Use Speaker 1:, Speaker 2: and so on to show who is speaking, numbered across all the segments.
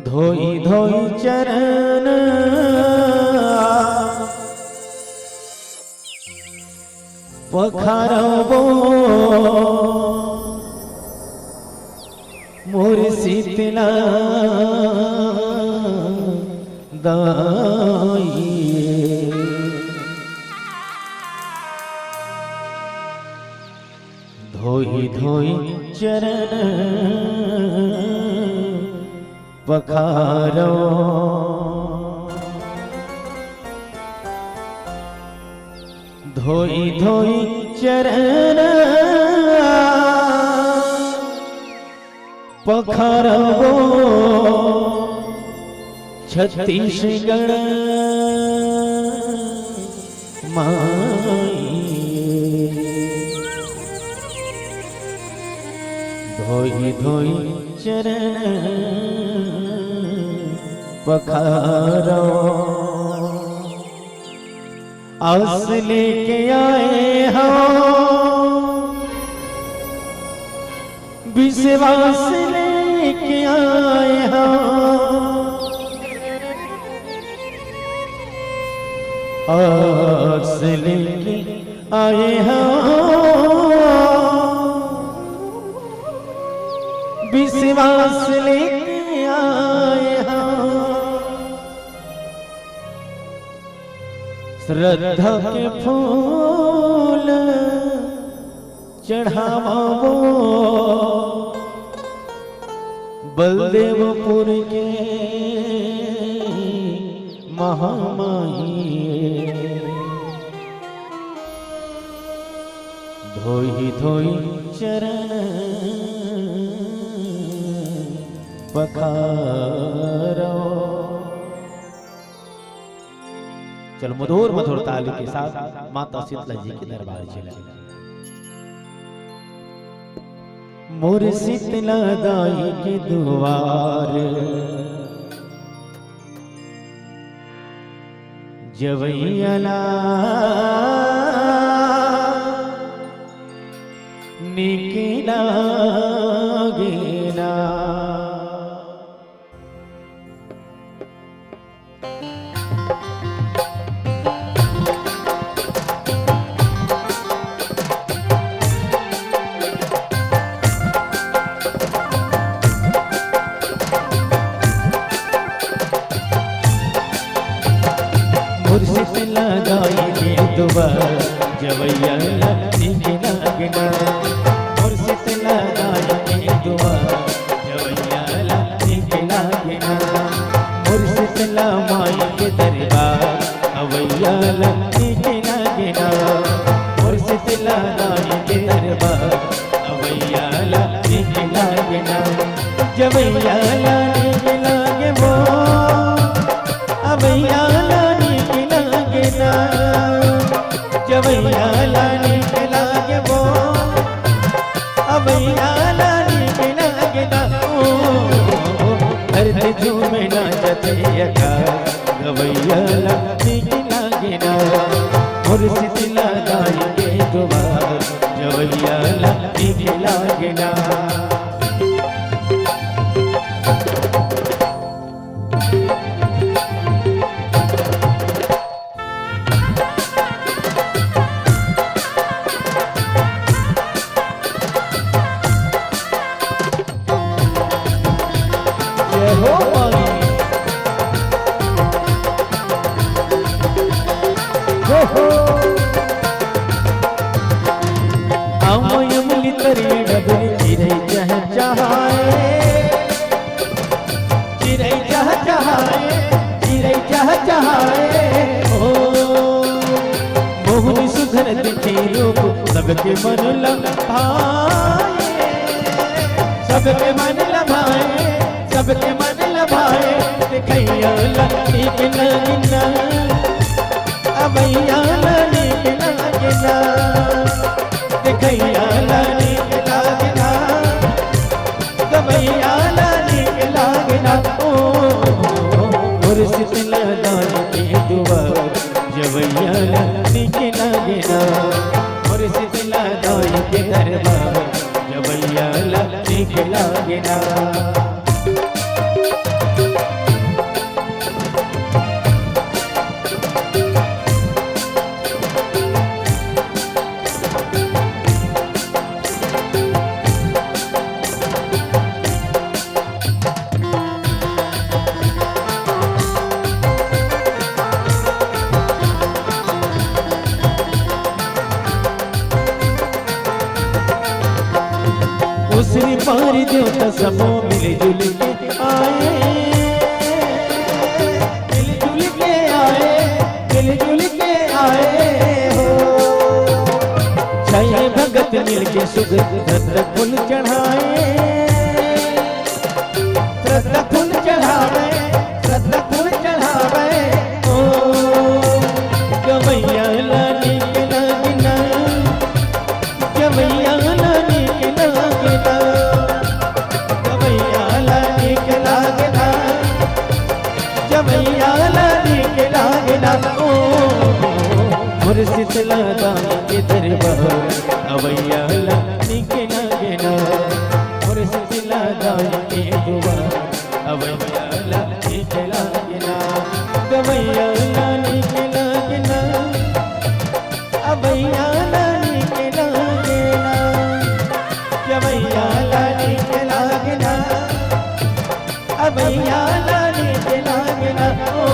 Speaker 1: धोई धोई चरण पखारबो मोर शीतला दाई। धोई धोई चरण पखारो धोई धोई चरण पखारबो छत्तीसगढ़ माई। धोई धोई चरण पखारो आस लेके आए हो विश्वास लेके आए हो आस लेके आए हो विश्वास लेके आए हो श्रद्धा के फूल चढ़ावो बलदेवपुर के महामाई। धोई धोई चरण पखारो। चलो मधुर मधुर ताली के साथ माता शीतला जी के दरबार चले। मोर शीतला दाई के द्वार जवैयला निकला गेला। शीतला दाई के द्वार जवैयला निकला गेला। मोर शीतला दाई के द्वार जवैयला निकला गेला। मोर शीतला माई के दरबार अवैयला निकला गेला। मोर शीतला दाई के दरबार अवैयला निकला गेला। जवैयला निकला गे वो अवैयला जवैयला निकला गे वो अवैयला निकला गेला। धरती झूमे नाचते यका गवैयला निकला गेला। मोर शीतला दाई के द्वार जवैयला निकला गेला। अमयमली तरी डबरी चिरै चह चहाए चिरै चह चहाए चिरै चह चहाए। ओ मोहनी सुधर दिखे रूप सबके मन लभाए सबके मन लभाए सबके मन लभाए। देखैया निकला गेला अवैयला निकला गेला। देखैया निकला गेला गवैयला निकला गेला। मोर शीतला दाई के द्वार जवैयला निकला गेला। मोर शीतला दाई के दरबार जवैयला निकला गेला। मार दो तो सबो मिलजुल के आए, मिलजुल के आए, मिलजुल के आए हो। छह भगत मिलके सुख श्रद्धा फूल चढ़ाए, श्रद्धा फूल चढ़ावे, श्रद्धा फूल चढ़ावे ओ। गवैया लानी के लागना, गवैया लानी के लागना, गवैया लानी के लागना, गवैया लानी के लागना ओ। मुर्शिद लादानी के दरबार गवैया लानी के लागना, मुर्शिद लादानी के दुआर गवैया लानी के लागना, गवैया लानी के लागना, गवैया लानी के लागना, गवैया लानी के लागना, गवैया लानी के लागना ओ।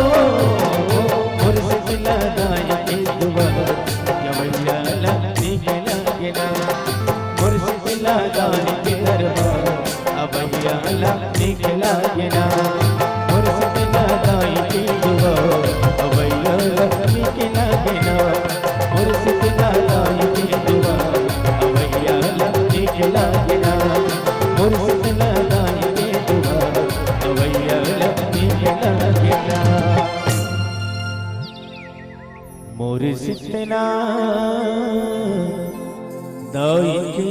Speaker 1: मुर्शिद लादानी के दुआर गवैया लानी के लागना, मुर्शिद लादानी के दरबार गवैया लानी के लागना, मुर्शिद लादानी के दुआर गवैया लानी के लागना, मुर्शिद लादानी के दुआर गवैया लानी के लागना, मुर्शिद लादानी के दुआर गवैया लानी के लागना। मुर्शिद लादानी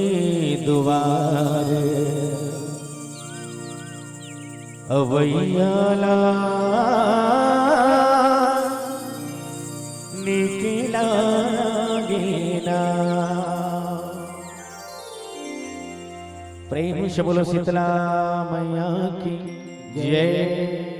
Speaker 1: के दुआर गवैया लानी के लागना। प्रेम से बोलो शीतला मैया की जय।